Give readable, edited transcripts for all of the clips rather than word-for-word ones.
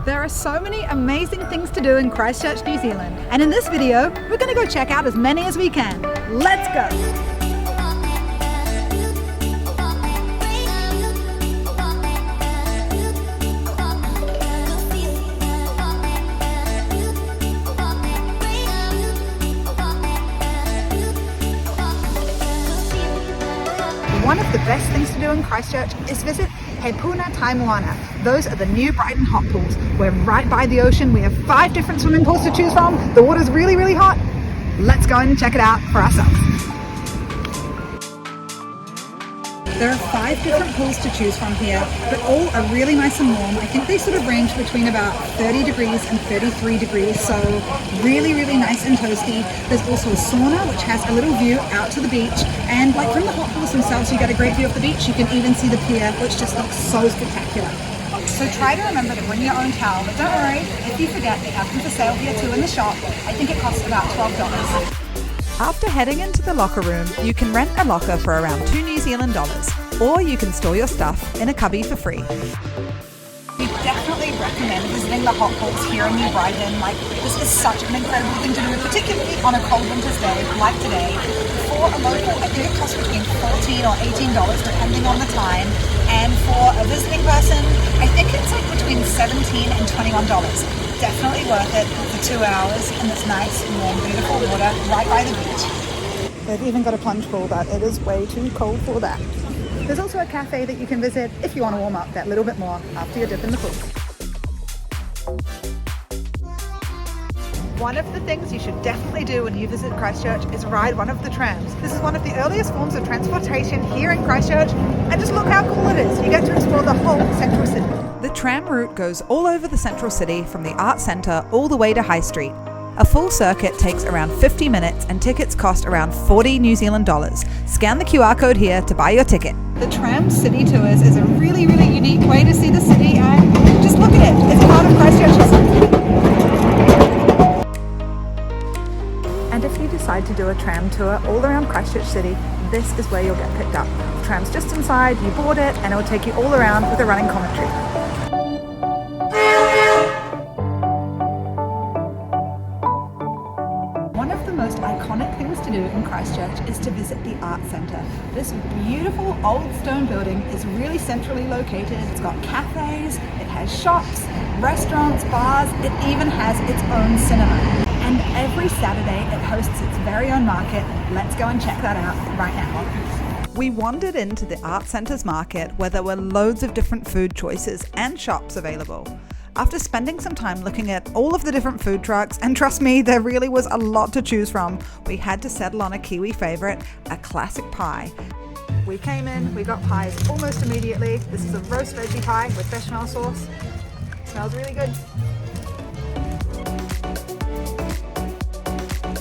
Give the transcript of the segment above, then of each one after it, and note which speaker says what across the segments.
Speaker 1: There are so many amazing things to do in Christchurch, New Zealand, and in this video, we're going to go check out as many as we can. Let's go! One of the best things to do in Christchurch is visit He Puna Taimoana. Those are the new Brighton hot pools. We're right by the ocean. We have 5 different swimming pools to choose from. The water's really, really hot. Let's go and check it out for ourselves. There are 5 different pools to choose from here, but all are really nice and warm. I think they sort of range between about 30 degrees and 33 degrees, so really, really nice and toasty. There's also a sauna, which has a little view out to the beach, and like from the hot pools themselves, you get a great view of the beach. You can even see the pier, which just looks so spectacular. So try to remember to bring your own towel, but don't worry, if you forget, they have them for sale here too in the shop. I think it costs about $12.
Speaker 2: After heading into the locker room, you can rent a locker for around $2 New Zealand, or you can store your stuff in a cubby for free.
Speaker 1: We definitely recommend visiting the hot pools here in New Brighton. Like, this is such an incredible thing to do, particularly on a cold winter's day like today. For a local, I think it costs between $14 or $18 depending on the time, and for a visiting person, I think it's like between $17 and $21. Definitely worth it for 2 hours in this nice, warm, beautiful water right by the beach. They've even got a plunge pool, but it is way too cold for that. There's also a cafe that you can visit if you want to warm up that little bit more after your dip in the pool. One of the things you should definitely do when you visit Christchurch is ride one of the trams. This is one of the earliest forms of transportation here in Christchurch, and just look how cool it is. You get to explore the whole central city.
Speaker 2: The tram route goes all over the central city from the Art Centre all the way to High Street. A full circuit takes around 50 minutes and tickets cost around $40 New Zealand. Scan the QR code here to buy your ticket.
Speaker 1: The tram city tours is a really, really unique way to see the city, and just look at it. It's part of Christchurch's city. And if you decide to do a tram tour all around Christchurch City, this is where you'll get picked up. The tram's just inside, you board it, and it will take you all around with a running commentary. One of the most iconic things to do in Christchurch is to visit the Art Centre. This beautiful old stone building is really centrally located. It's got cafes, it has shops, restaurants, bars, it even has its own cinema. And every Saturday it hosts its very own market. Let's go and check that out right now.
Speaker 2: We wandered into the Art Centre's market where there were loads of different food choices and shops available. After spending some time looking at all of the different food trucks, and trust me, there really was a lot to choose from, we had to settle on a Kiwi favourite, a classic pie.
Speaker 1: We came in, we got pies almost immediately. This is a roast veggie pie with bechamel sauce. Smells really good.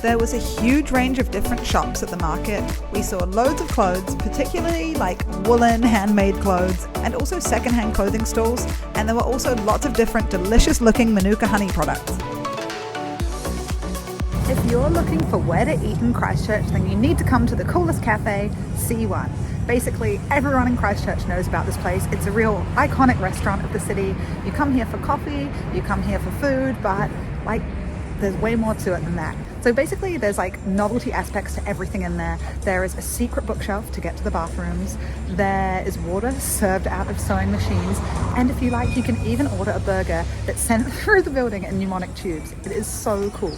Speaker 2: There was a huge range of different shops at the market. We saw loads of clothes, particularly like woolen handmade clothes, and also secondhand clothing stalls, and there were also lots of different delicious looking Manuka honey products.
Speaker 1: If you're looking for where to eat in Christchurch, then you need to come to the coolest cafe, C1. Basically, everyone in Christchurch knows about this place. It's a real iconic restaurant of the city. You come here for coffee, you come here for food, but like, there's way more to it than that. So basically there's like novelty aspects to everything in there. There is a secret bookshelf to get to the bathrooms. There is water served out of sewing machines. And if you like, you can even order a burger that's sent through the building in pneumonic tubes. It is so cool.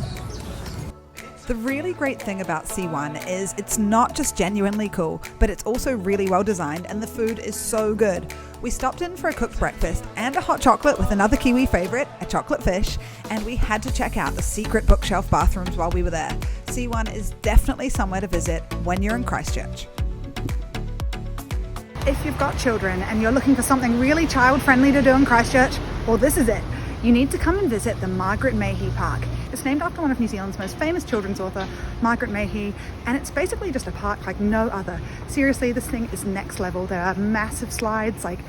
Speaker 2: The really great thing about C1 is it's not just genuinely cool, but it's also really well designed and the food is so good. We stopped in for a cooked breakfast and a hot chocolate with another Kiwi favourite, a chocolate fish, and we had to check out the secret bookshelf bathrooms while we were there. C1 is definitely somewhere to visit when you're in Christchurch.
Speaker 1: If you've got children and you're looking for something really child-friendly to do in Christchurch, well, this is it. You need to come and visit the Margaret Mahy Park. It's named after one of New Zealand's most famous children's author, Margaret Mahy, and it's basically just a park like no other. Seriously, this thing is next level. There are massive slides, like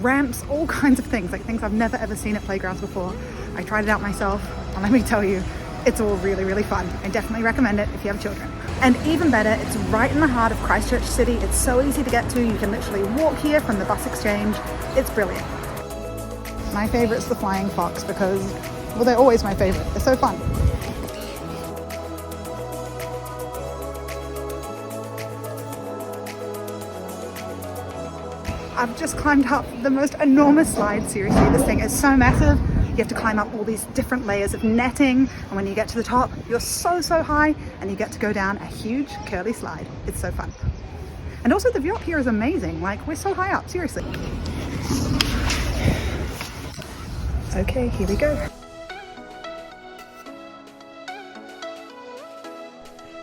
Speaker 1: ramps, all kinds of things, like things I've never ever seen at playgrounds before. I tried it out myself, and let me tell you, it's all really, really fun. I definitely recommend it if you have children. And even better, it's right in the heart of Christchurch City. It's so easy to get to. You can literally walk here from the bus exchange. It's brilliant. My favourite's the Flying Fox because, well, they're always my favourite. They're so fun. I've just climbed up the most enormous slide. Seriously, this thing is so massive. You have to climb up all these different layers of netting, and when you get to the top, you're so high, and you get to go down a huge curly slide. It's so fun. And also the view up here is amazing. Like, we're so high up, seriously. Okay, here we go.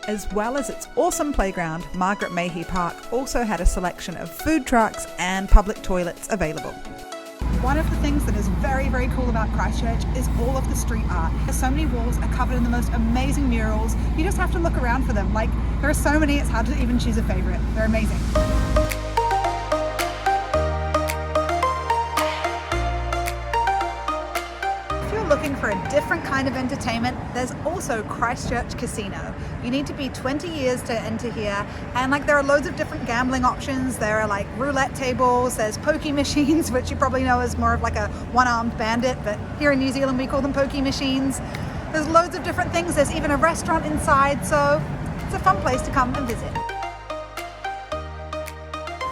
Speaker 2: As well as its awesome playground, Margaret Mahy Park also had a selection of food trucks and public toilets available. One of the things that is very cool about Christchurch is all of the street art. So many walls are covered in the most amazing murals. You just have to look around for them. Like, there are so many, it's hard to even choose a favorite. They're amazing. Looking for a different kind of entertainment, there's also Christchurch Casino. You need to be 20 years to enter here, and like there are loads of different gambling options. There are like roulette tables, there's pokey machines, which you probably know is more of like a one-armed bandit, but here in New Zealand we call them pokey machines. There's loads of different things. There's even a restaurant inside, so it's a fun place to come and visit.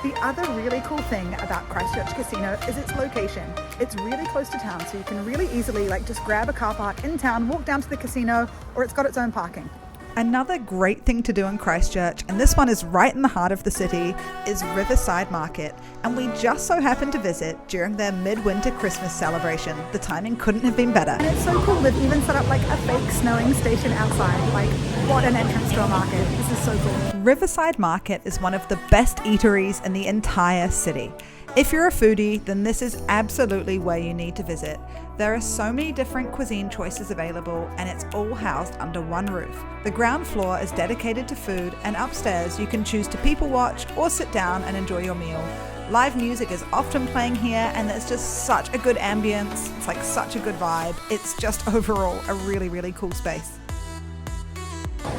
Speaker 2: The other really cool thing about Christchurch Casino is its location. It's really close to town, so you can really easily like just grab a car park in town, walk down to the casino, or it's got its own parking. Another great thing to do in Christchurch, and this one is right in the heart of the city, is Riverside Market. And we just so happened to visit during their midwinter Christmas celebration. The timing couldn't have been better.
Speaker 1: And it's so cool, they've even set up like a fake snowing station outside. Like, what an entrance to a market. This is so cool.
Speaker 2: Riverside Market is one of the best eateries in the entire city. If you're a foodie, then this is absolutely where you need to visit. There are so many different cuisine choices available, and it's all housed under one roof. The ground floor is dedicated to food, and upstairs you can choose to people watch or sit down and enjoy your meal. Live music is often playing here, and there's just such a good ambience. It's like such a good vibe. It's just overall a really cool space.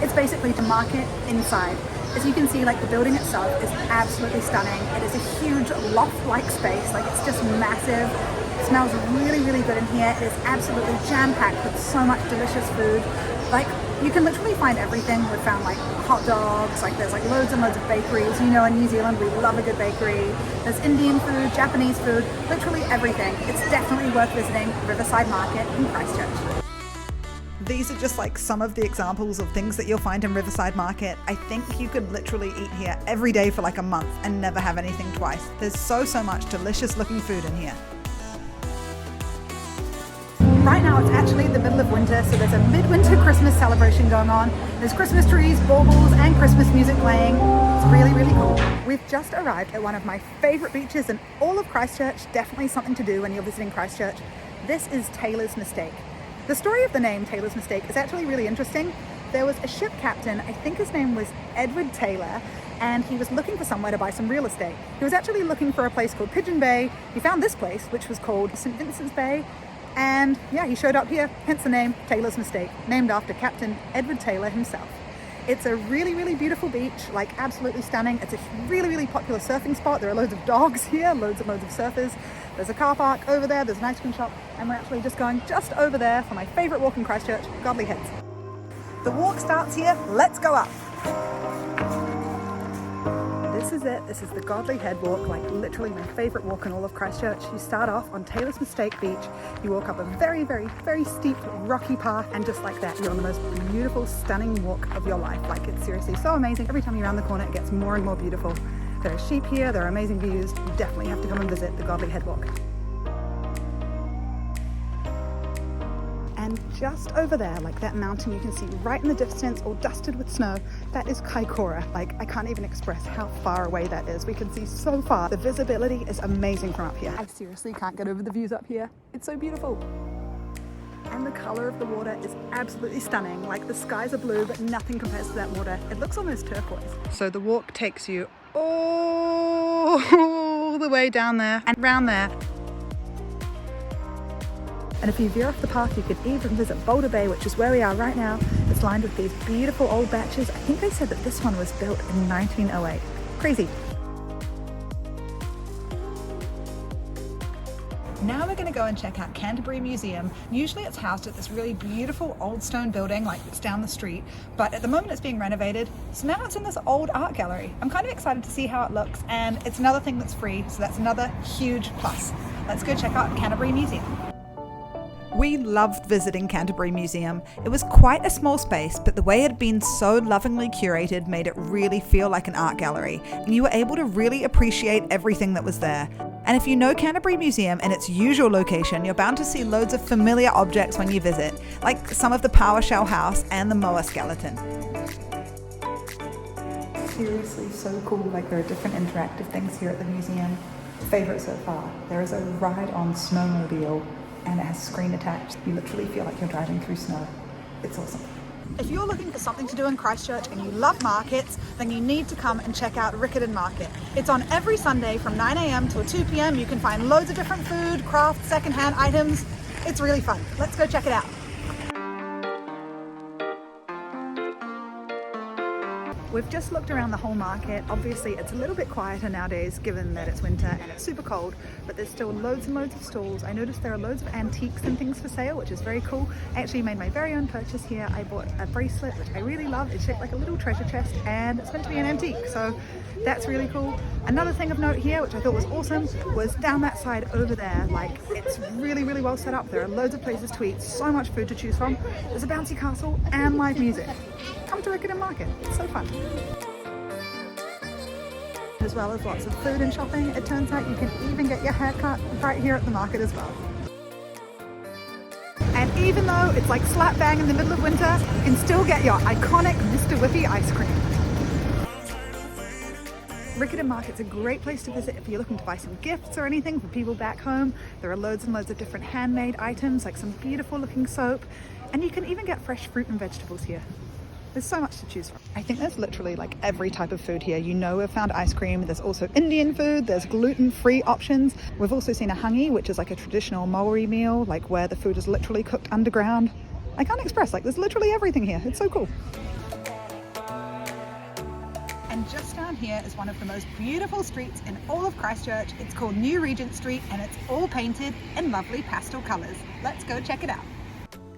Speaker 1: It's basically the market inside. As you can see, like the building itself is absolutely stunning. It is a huge loft-like space, like it's just massive. It smells really good in here. It is absolutely jam-packed with so much delicious food. Like, you can literally find everything. We've found like hot dogs, like there's like loads and loads of bakeries. You know, in New Zealand we love a good bakery. There's Indian food, Japanese food, literally everything. It's definitely worth visiting Riverside Market in Christchurch.
Speaker 2: These are just like some of the examples of things that you'll find in Riverside Market. I think you could literally eat here every day for like a month and never have anything twice. There's so much delicious looking food in here.
Speaker 1: Right now it's actually the middle of winter, so there's a midwinter Christmas celebration going on. There's Christmas trees, baubles and Christmas music playing. It's really cool. We've just arrived at one of my favourite beaches in all of Christchurch. Definitely something to do when you're visiting Christchurch. This is Taylor's Mistake. The story of the name Taylor's Mistake is actually really interesting. There was a ship captain, I think his name was Edward Taylor, and he was looking for somewhere to buy some real estate. He was actually looking for a place called Pigeon Bay. He found this place, which was called St. Vincent's Bay, and yeah, he showed up here, hence the name Taylor's Mistake, named after Captain Edward Taylor himself. It's a really beautiful beach, like absolutely stunning. It's a really popular surfing spot. There are loads of dogs here, loads and loads of surfers. There's a car park over there, there's an ice cream shop, and we're actually just going just over there for my favourite walk in Christchurch, Godley Head. The walk starts here, let's go up. This is it, this is the Godley Head walk, like literally my favourite walk in all of Christchurch. You start off on Taylor's Mistake Beach, you walk up a very steep rocky path, and just like that you're on the most beautiful, stunning walk of your life. Like, it's seriously so amazing. Every time you round the corner it gets more and more beautiful. There are sheep here, there are amazing views. You definitely have to come and visit the Godley Head walk. And just over there, like that mountain you can see right in the distance, all dusted with snow, that is Kaikoura. Like, I can't even express how far away that is. We can see so far. The visibility is amazing from up here. I seriously can't get over the views up here. It's so beautiful. And the colour of the water is absolutely stunning. Like, the skies are blue, but nothing compares to that water. It looks almost turquoise. So the walk takes you all the way down there and round there. And if you veer off the path, you could even visit Boulder Bay, which is where we are right now. It's lined with these beautiful old batches. I think they said that this one was built in 1908. Crazy. Now we're going to go and check out Canterbury Museum. Usually it's housed at this really beautiful old stone building like it's down the street, but at the moment it's being renovated, so now it's in this old art gallery. I'm kind of excited to see how it looks, and it's another thing that's free, so that's another huge plus. Let's go check out Canterbury Museum.
Speaker 2: We loved visiting Canterbury Museum. It was quite a small space, but the way it had been so lovingly curated made it really feel like an art gallery, and you were able to really appreciate everything that was there. And if you know Canterbury Museum in its usual location, you're bound to see loads of familiar objects when you visit, like some of the PowerShell house and the Moa skeleton. Seriously, so cool. Like, there are different interactive things here at the museum. Favorite so far, there is a ride on snowmobile, and it has a screen attached. You literally feel like you're driving through snow. It's awesome. If you're looking for something to do in Christchurch and you love markets, then you need to come and check out Riccarton Market. It's on every Sunday from 9 a.m. till 2 p.m. You can find loads of different food, craft, secondhand items. It's really fun. Let's go check it out. We've just looked around the whole market. Obviously it's a little bit quieter nowadays given that it's winter and it's super cold, but there's still loads and loads of stalls. I noticed there are loads of antiques and things for sale, which is very cool. I actually made my very own purchase here. I bought a bracelet, which I really love. It's shaped like a little treasure chest and it's meant to be an antique, so that's really cool. Another thing of note here, which I thought was awesome, was down that side over there. Like, it's really, really well set up. There are loads of places to eat, so much food to choose from. There's a bouncy castle and live music. Come to Riccarton Market, it's so fun. As well as lots of food and shopping, it turns out you can even get your hair cut right here at the market as well. And even though it's like slap bang in the middle of winter, you can still get your iconic Mr. Whippy ice cream. Riccarton Market's a great place to visit if you're looking to buy some gifts or anything for people back home. There are loads and loads of different handmade items, like some beautiful looking soap, and you can even get fresh fruit and vegetables here. There's so much to choose from. I think there's literally like every type of food here. You know, we've found ice cream. There's also Indian food. There's gluten-free options. We've also seen a hangi, which is like a traditional Maori meal, like where the food is literally cooked underground. I can't express, like, there's literally everything here. It's so cool. And just down here is one of the most beautiful streets in all of Christchurch. It's called New Regent Street and it's all painted in lovely pastel colours. Let's go check it out.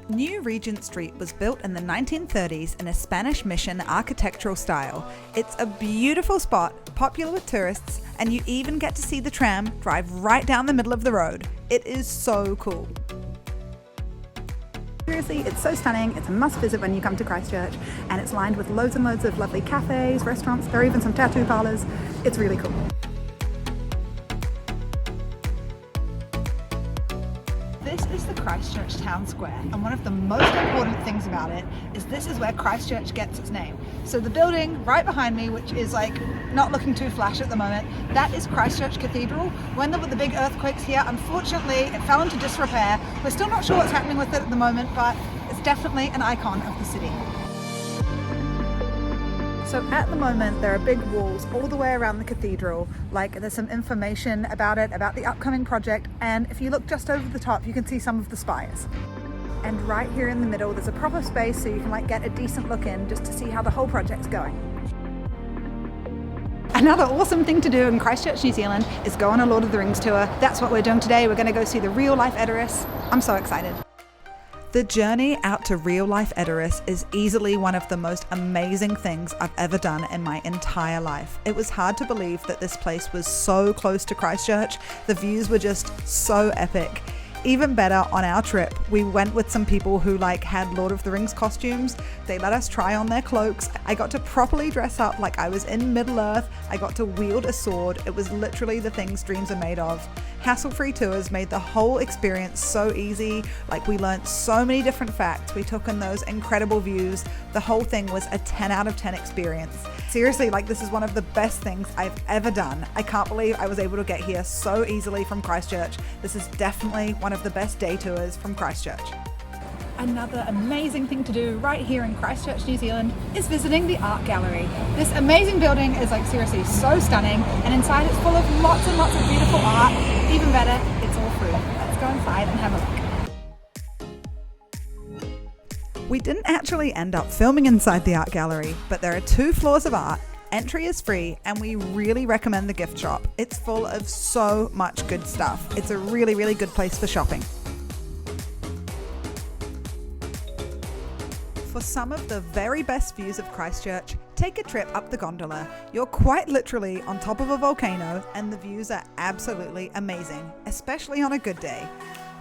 Speaker 2: New Regent Street was built in the 1930s in a Spanish mission architectural style. It's a beautiful spot, popular with tourists, and you even get to see the tram drive right down the middle of the road. It is so cool. Seriously, it's so stunning. It's a must visit when you come to Christchurch, and it's lined with loads and loads of lovely cafes, restaurants, there are even some tattoo parlours. It's really cool. This is the Christchurch Town Square, and one of the most important things about it is this is where Christchurch gets its name. So the building right behind me, which is like not looking too flash at the moment, that is Christchurch Cathedral. When there were the big earthquakes here, unfortunately it fell into disrepair. We're still not sure what's happening with it at the moment, but it's definitely an icon of the city. So at the moment there are big walls all the way around the cathedral, like there's some information about it, about the upcoming project, and if you look just over the top you can see some of the spires. And right here in the middle there's a proper space so you can like get a decent look in just to see how the whole project's going. Another awesome thing to do in Christchurch, New Zealand is go on a Lord of the Rings tour. That's what we're doing today. We're going to go see the real life Edoras. I'm so excited. The journey out to real life Edoras is easily one of the most amazing things I've ever done in my entire life. It was hard to believe that this place was so close to Christchurch. The views were just so epic. Even better, on our trip, we went with some people who like had Lord of the Rings costumes. They let us try on their cloaks. I got to properly dress up like I was in Middle Earth. I got to wield a sword. It was literally the things dreams are made of. Hasslefree Tours made the whole experience so easy. Like, we learned so many different facts. We took in those incredible views. The whole thing was a 10 out of 10 experience. Seriously, like, this is one of the best things I've ever done. I can't believe I was able to get here so easily from Christchurch. This is definitely one of the best day tours from Christchurch. Another amazing thing to do right here in Christchurch, New Zealand is visiting the Art Gallery. This amazing building is like seriously so stunning, and inside it's full of lots and lots of beautiful art. Even better, it's all free. Let's go inside and have a look. We didn't actually end up filming inside the art gallery, but there are 2 floors of art, Entry is free, and we really recommend the gift shop. It's full of so much good stuff. It's a really, really good place for shopping. For some of the very best views of Christchurch, take a trip up the gondola. You're quite literally on top of a volcano, and the views are absolutely amazing, especially on a good day.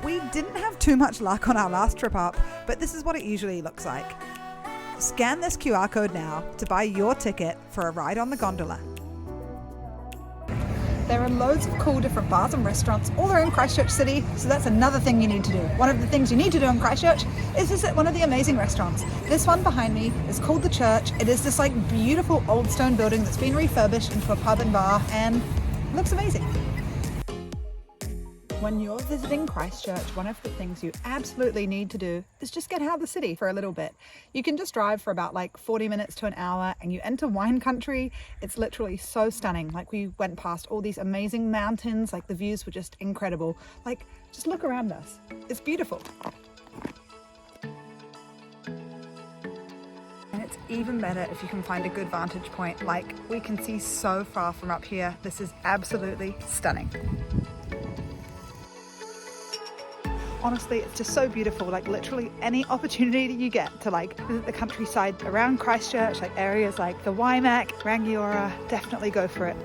Speaker 2: We didn't have too much luck on our last trip up, but this is what it usually looks like. Scan this QR code now to buy your ticket for a ride on the gondola.
Speaker 1: There are loads of cool different bars and restaurants all around Christchurch City, so that's another thing you need to do. One of the things you need to do in Christchurch is visit one of the amazing restaurants. This one behind me is called The Church. It is this like beautiful old stone building that's been refurbished into a pub and bar and looks amazing. When you're visiting Christchurch, one of the things you absolutely need to do is just get out of the city for a little bit. You can just drive for about like 40 minutes to an hour and you enter wine country. It's literally so stunning. Like, we went past all these amazing mountains, like the views were just incredible. Like, just look around us. It's beautiful. And it's even better if you can find a good vantage point. Like, we can see so far from up here. This is absolutely stunning. Honestly, it's just so beautiful. Like, literally any opportunity that you get to like visit the countryside around Christchurch, like areas like the Waimak, Rangiora, definitely go for it.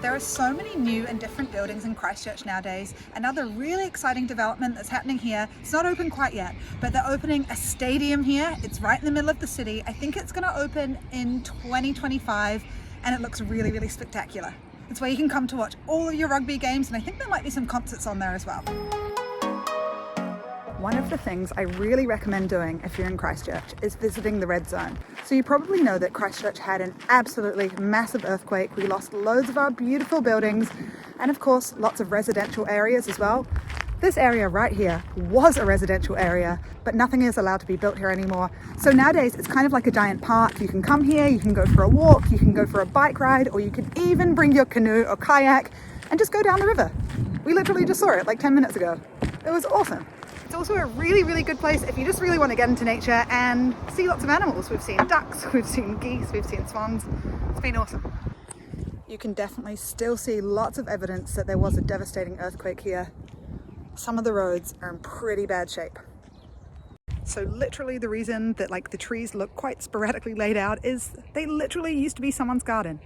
Speaker 1: There are so many new and different buildings in Christchurch nowadays. Another really exciting development that's happening here, it's not open quite yet, but they're opening a stadium here. It's right in the middle of the city. I think it's going to open in 2025 and it looks really, really spectacular. It's where you can come to watch all of your rugby games, and I think there might be some concerts on there as well. One of the things I really recommend doing if you're in Christchurch is visiting the Red Zone. So you probably know that Christchurch had an absolutely massive earthquake. We lost loads of our beautiful buildings and of course lots of residential areas as well. This area right here was a residential area, but nothing is allowed to be built here anymore. So nowadays it's kind of like a giant park. You can come here, you can go for a walk, you can go for a bike ride, or you can even bring your canoe or kayak and just go down the river. We literally just saw it like 10 minutes ago. It was awesome. It's also a really, really good place if you just really want to get into nature and see lots of animals. We've seen ducks, we've seen geese, we've seen swans. It's been awesome. You can definitely still see lots of evidence that there was a devastating earthquake here. Some of the roads are in pretty bad shape. So literally the reason that like the trees look quite sporadically laid out is they literally used to be someone's garden.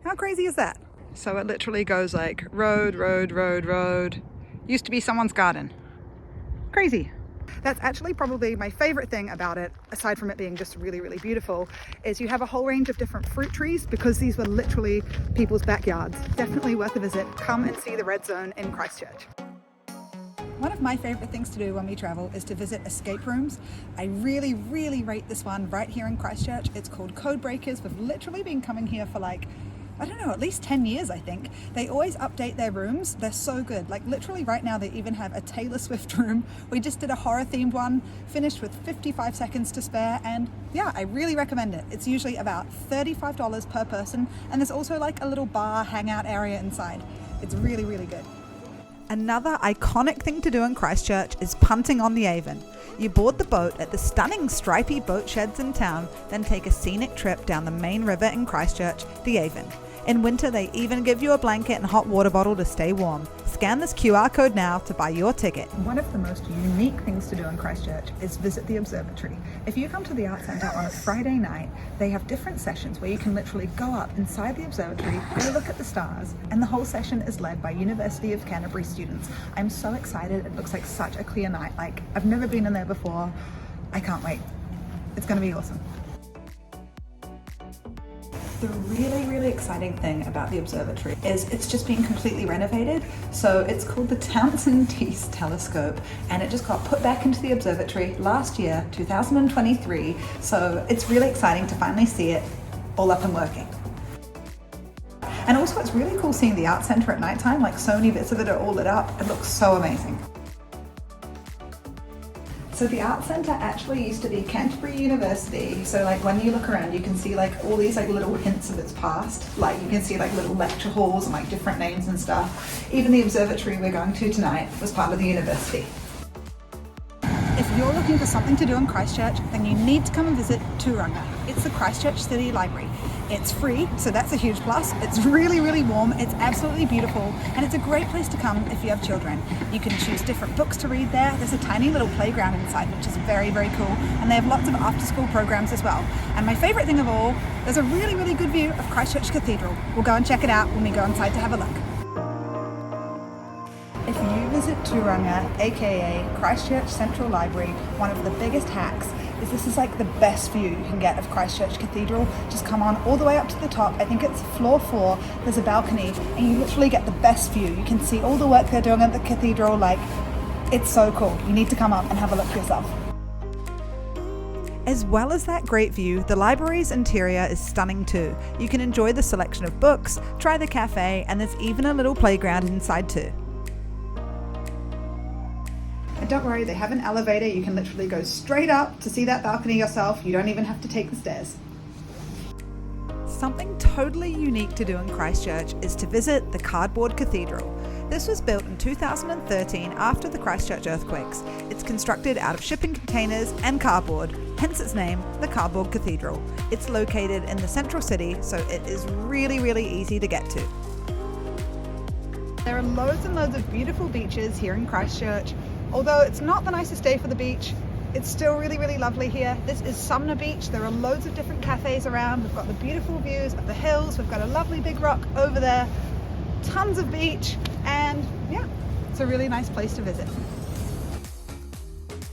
Speaker 1: How crazy is that? So it literally goes like road, road, road, road. Used to be someone's garden. Crazy. That's actually probably my favorite thing about it, aside from it being just really, really beautiful, is you have a whole range of different fruit trees because these were literally people's backyards. Definitely worth a visit. Come and see the Red Zone in Christchurch. One of my favorite things to do when we travel is to visit escape rooms. I really, really rate this one right here in Christchurch. It's called Codebreakers. We've literally been coming here for like, I don't know, at least 10 years, I think. They always update their rooms. They're so good. Like literally right now, they even have a Taylor Swift room. We just did a horror themed one, finished with 55 seconds to spare. And yeah, I really recommend it. It's usually about $35 per person. And there's also like a little bar hangout area inside. It's really, really good.
Speaker 2: Another iconic thing to do in Christchurch is punting on the Avon. You board the boat at the stunning stripy boat sheds in town, then take a scenic trip down the main river in Christchurch, the Avon. In winter, they even give you a blanket and hot water bottle to stay warm. Scan this QR code now to buy your ticket.
Speaker 1: One of the most unique things to do in Christchurch is visit the observatory. If you come to the Art Centre on a Friday night, they have different sessions where you can literally go up inside the observatory, go look at the stars, and the whole session is led by University of Canterbury students. I'm so excited. It looks like such a clear night. Like, I've never been in there before. I can't wait. It's going to be awesome. The really, really exciting thing about the observatory is it's just being completely renovated. So it's called the Townsend Tees Telescope, and it just got put back into the observatory last year, 2023. So it's really exciting to finally see it all up and working. And also it's really cool seeing the art centre at nighttime, like so many bits of it are all lit up. It looks so amazing. So the art centre actually used to be Canterbury University. So like when you look around, you can see like all these like little hints of its past. Like you can see like little lecture halls and like different names and stuff. Even the observatory we're going to tonight was part of the university.
Speaker 2: If you're looking for something to do in Christchurch, then you need to come and visit Turanga. It's the Christchurch City Library. It's free, so that's a huge plus. It's really, really warm, it's absolutely beautiful, and it's a great place to come if you have children. You can choose different books to read there. There's a tiny little playground inside, which is very, very cool, and they have lots of after-school programs as well. And my favourite thing of all, there's a really, really good view of Christchurch Cathedral. We'll go and check it out when we go inside to have a look. If you visit Turanga, aka Christchurch Central Library, one of the biggest hacks is this is like the best view you can get of Christchurch Cathedral. Just come on all the way up to the top. I think it's floor 4. There's a balcony and you literally get the best view. You can see all the work they're doing at the cathedral. Like, it's so cool. You need to come up and have a look yourself. As well as that great view, the library's interior is stunning too. You can enjoy the selection of books, try the cafe, and there's even a little playground inside too. And don't worry, they have an elevator. You can literally go straight up to see that balcony yourself. You don't even have to take the stairs. Something totally unique to do in Christchurch is to visit the Cardboard Cathedral. This was built in 2013 after the Christchurch earthquakes. It's constructed out of shipping containers and cardboard, hence its name, the Cardboard Cathedral. It's located in the central city, so it is really, really easy to get to. There are loads and loads of beautiful beaches here in Christchurch. Although it's not the nicest day for the beach, it's still really, really lovely here. This is Sumner BEach. There are loads of different cafes around. We've got the beautiful views of the hills. We've got a lovely big rock over there. Tons of beach, and yeah, it's a really nice place to visit.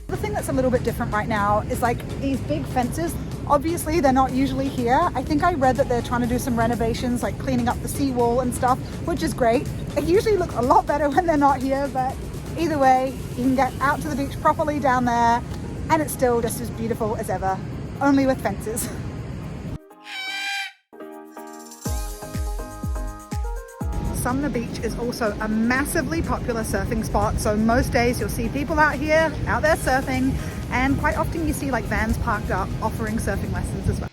Speaker 2: The thing that's a little bit different right now is like these big fences. Obviously, they're not usually here. I think I read that they're trying to do some renovations, like cleaning up the seawall and stuff, which is great. They usually look a lot better when they're not here, but either way, you can get out to the beach properly down there, and it's still just as beautiful as ever, only with fences. Sumner BEach is also a massively popular surfing spot, so most days you'll see people out here, out there surfing, and quite often you see like vans parked up offering surfing lessons as well.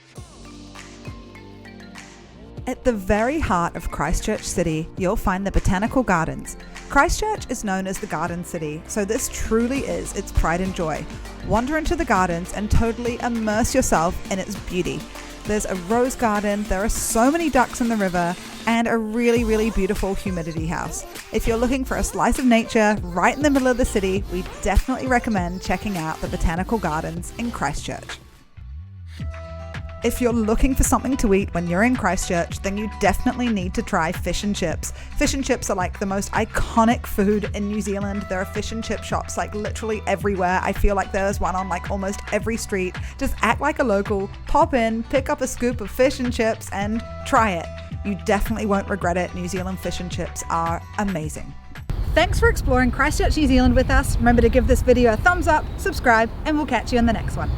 Speaker 2: At the very heart of Christchurch City, you'll find the Botanic Gardens. Christchurch is known as the Garden City, so this truly is its pride and joy. Wander into the gardens and totally immerse yourself in its beauty. There's a rose garden, there are so many ducks in the river, and a really, really beautiful humidity house. If you're looking for a slice of nature right in the middle of the city, we definitely recommend checking out the Botanic Gardens in Christchurch. If you're looking for something to eat when you're in Christchurch, then you definitely need to try fish and chips. Fish and chips are like the most iconic food in New Zealand. There are fish and chip shops like literally everywhere. I feel like there's one on like almost every street. Just act like a local, pop in, pick up a scoop of fish and chips and try it. You definitely won't regret it. New Zealand fish and chips are amazing. Thanks for exploring Christchurch, New Zealand with us. Remember to give this video a thumbs up, subscribe, and we'll catch you in the next one.